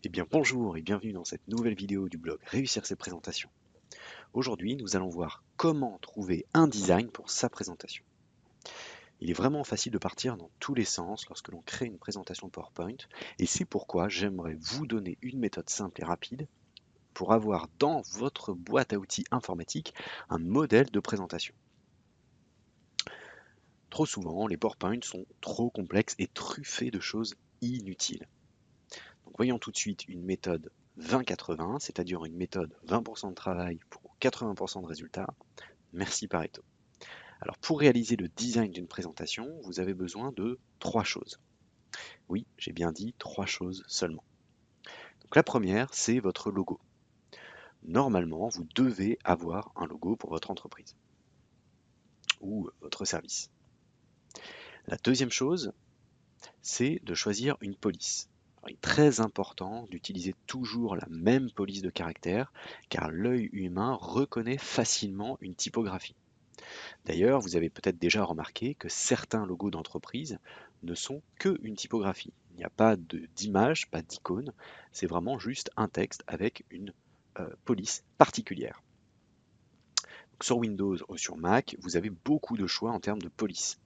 Eh bien bonjour et bienvenue dans cette nouvelle vidéo du blog Réussir ses présentations. Aujourd'hui, nous allons voir comment trouver un design pour sa présentation. Il est vraiment facile de partir dans tous les sens lorsque l'on crée une présentation PowerPoint et c'est pourquoi j'aimerais vous donner une méthode simple et rapide pour avoir dans votre boîte à outils informatique un modèle de présentation. Trop souvent, les PowerPoint sont trop complexes et truffés de choses inutiles. Donc voyons tout de suite une méthode 20-80, c'est-à-dire une méthode 20% de travail pour 80% de résultats. Merci Pareto. Alors pour réaliser le design d'une présentation, vous avez besoin de trois choses. Oui, j'ai bien dit trois choses seulement. Donc la première, c'est votre logo. Normalement, vous devez avoir un logo pour votre entreprise ou votre service. La deuxième chose, c'est de choisir une police. Alors, il est très important d'utiliser toujours la même police de caractère car l'œil humain reconnaît facilement une typographie. D'ailleurs, vous avez peut-être déjà remarqué que certains logos d'entreprise ne sont qu'une typographie. Il n'y a pas d'image, pas d'icône, c'est vraiment juste un texte avec une police particulière. Donc, sur Windows ou sur Mac, vous avez beaucoup de choix en termes de police.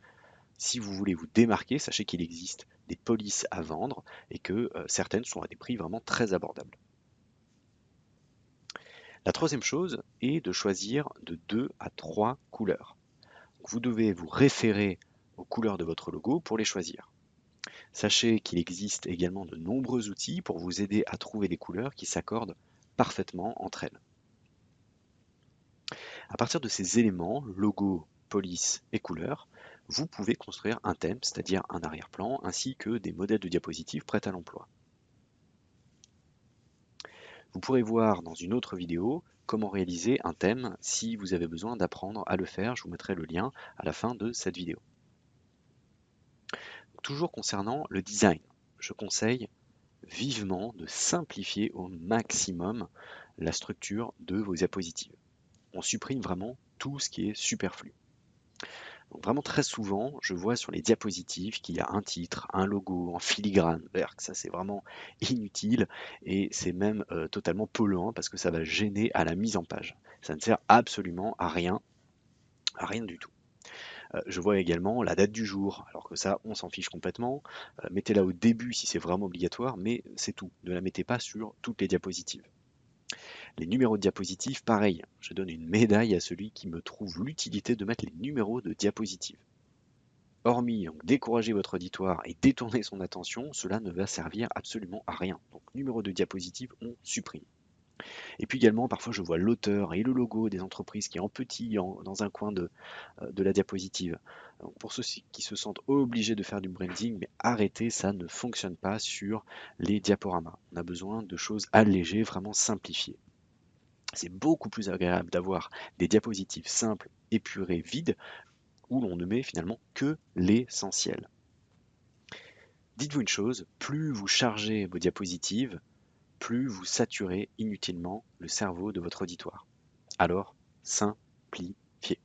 Si vous voulez vous démarquer, sachez qu'il existe des polices à vendre et que certaines sont à des prix vraiment très abordables. La troisième chose est de choisir de 2 à 3 couleurs. Vous devez vous référer aux couleurs de votre logo pour les choisir. Sachez qu'il existe également de nombreux outils pour vous aider à trouver des couleurs qui s'accordent parfaitement entre elles. À partir de ces éléments, logo, police et couleurs, vous pouvez construire un thème, c'est-à-dire un arrière-plan, ainsi que des modèles de diapositives prêts à l'emploi. Vous pourrez voir dans une autre vidéo comment réaliser un thème si vous avez besoin d'apprendre à le faire. Je vous mettrai le lien à la fin de cette vidéo. Toujours concernant le design, je conseille vivement de simplifier au maximum la structure de vos diapositives. On supprime vraiment tout ce qui est superflu. Donc vraiment très souvent, je vois sur les diapositives qu'il y a un titre, un logo en filigrane vert, ça c'est vraiment inutile et c'est même totalement polluant parce que ça va gêner à la mise en page. Ça ne sert absolument à rien du tout. Je vois également la date du jour, alors que ça, on s'en fiche complètement. Mettez-la au début si c'est vraiment obligatoire, mais c'est tout. Ne la mettez pas sur toutes les diapositives. Les numéros de diapositives, pareil. Je donne une médaille à celui qui me trouve l'utilité de mettre les numéros de diapositives. Hormis donc, décourager votre auditoire et détourner son attention, cela ne va servir absolument à rien. Donc numéro de diapositive, on supprime. Et puis également, parfois je vois l'auteur et le logo des entreprises qui est en petit dans un coin de la diapositive. Donc pour ceux qui se sentent obligés de faire du branding, mais arrêtez, ça ne fonctionne pas sur les diaporamas. On a besoin de choses allégées, vraiment simplifiées. C'est beaucoup plus agréable d'avoir des diapositives simples, épurées, vides, où l'on ne met finalement que l'essentiel. Dites-vous une chose, plus vous chargez vos diapositives, plus vous saturez inutilement le cerveau de votre auditoire. Alors, simplifiez.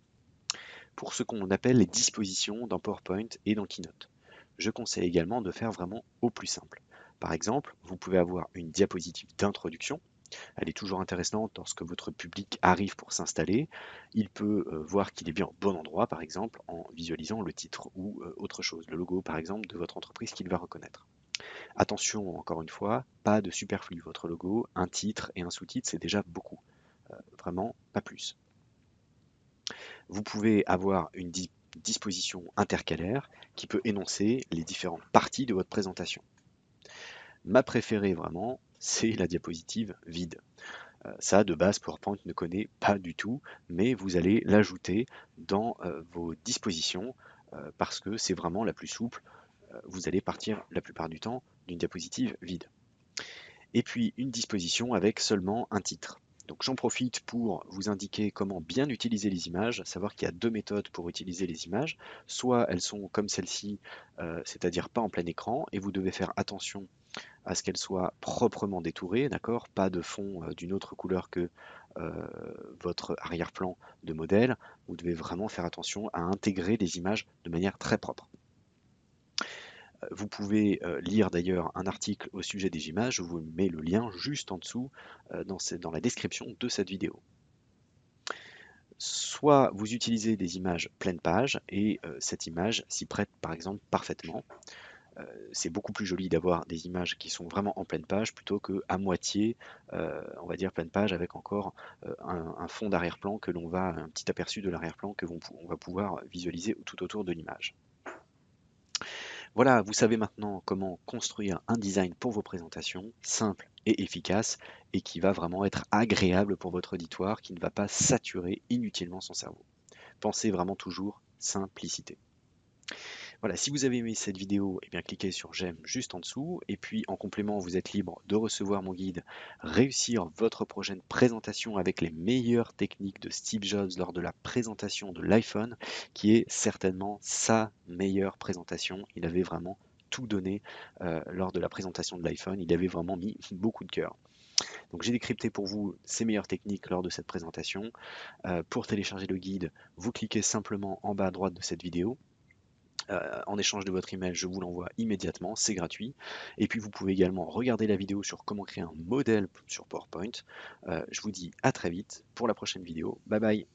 Pour ce qu'on appelle les dispositions dans PowerPoint et dans Keynote, je conseille également de faire vraiment au plus simple. Par exemple, vous pouvez avoir une diapositive d'introduction. Elle est toujours intéressante lorsque votre public arrive pour s'installer. Il peut voir qu'il est bien au bon endroit, par exemple, en visualisant le titre ou autre chose, le logo, par exemple, de votre entreprise qu'il va reconnaître. Attention, encore une fois, pas de superflu. Votre logo, un titre et un sous-titre, c'est déjà beaucoup. Vraiment, pas plus. Vous pouvez avoir une disposition intercalaire qui peut énoncer les différentes parties de votre présentation. Ma préférée vraiment, c'est la diapositive vide. Ça, de base, PowerPoint ne connaît pas du tout, mais vous allez l'ajouter dans vos dispositions parce que c'est vraiment la plus souple. Vous allez partir la plupart du temps d'une diapositive vide. Et puis une disposition avec seulement un titre. Donc j'en profite pour vous indiquer comment bien utiliser les images, savoir qu'il y a deux méthodes pour utiliser les images. Soit elles sont comme celle-ci, c'est-à-dire pas en plein écran, et vous devez faire attention à ce qu'elles soient proprement détourées, d'accord? Pas de fond d'une autre couleur que votre arrière-plan de modèle. Vous devez vraiment faire attention à intégrer les images de manière très propre. Vous pouvez lire d'ailleurs un article au sujet des images, je vous mets le lien juste en dessous dans la description de cette vidéo. Soit vous utilisez des images pleine page et cette image s'y prête par exemple parfaitement. C'est beaucoup plus joli d'avoir des images qui sont vraiment en pleine page plutôt que à moitié, on va dire pleine page avec encore un fond d'arrière-plan que l'on va, un petit aperçu de l'arrière-plan que on va pouvoir visualiser tout autour de l'image. Voilà, vous savez maintenant comment construire un design pour vos présentations, simple et efficace, et qui va vraiment être agréable pour votre auditoire, qui ne va pas saturer inutilement son cerveau. Pensez vraiment toujours simplicité. Voilà, si vous avez aimé cette vidéo, eh bien cliquez sur j'aime juste en dessous. Et puis en complément, vous êtes libre de recevoir mon guide Réussir votre prochaine présentation avec les meilleures techniques de Steve Jobs lors de la présentation de l'iPhone, qui est certainement sa meilleure présentation. Il avait vraiment tout donné lors de la présentation de l'iPhone. Il avait vraiment mis beaucoup de cœur. Donc j'ai décrypté pour vous ces meilleures techniques lors de cette présentation. Pour télécharger le guide, vous cliquez simplement en bas à droite de cette vidéo. En échange de votre email, je vous l'envoie immédiatement, c'est gratuit. Et puis vous pouvez également regarder la vidéo sur comment créer un modèle sur PowerPoint. Je vous dis à très vite pour la prochaine vidéo. Bye bye.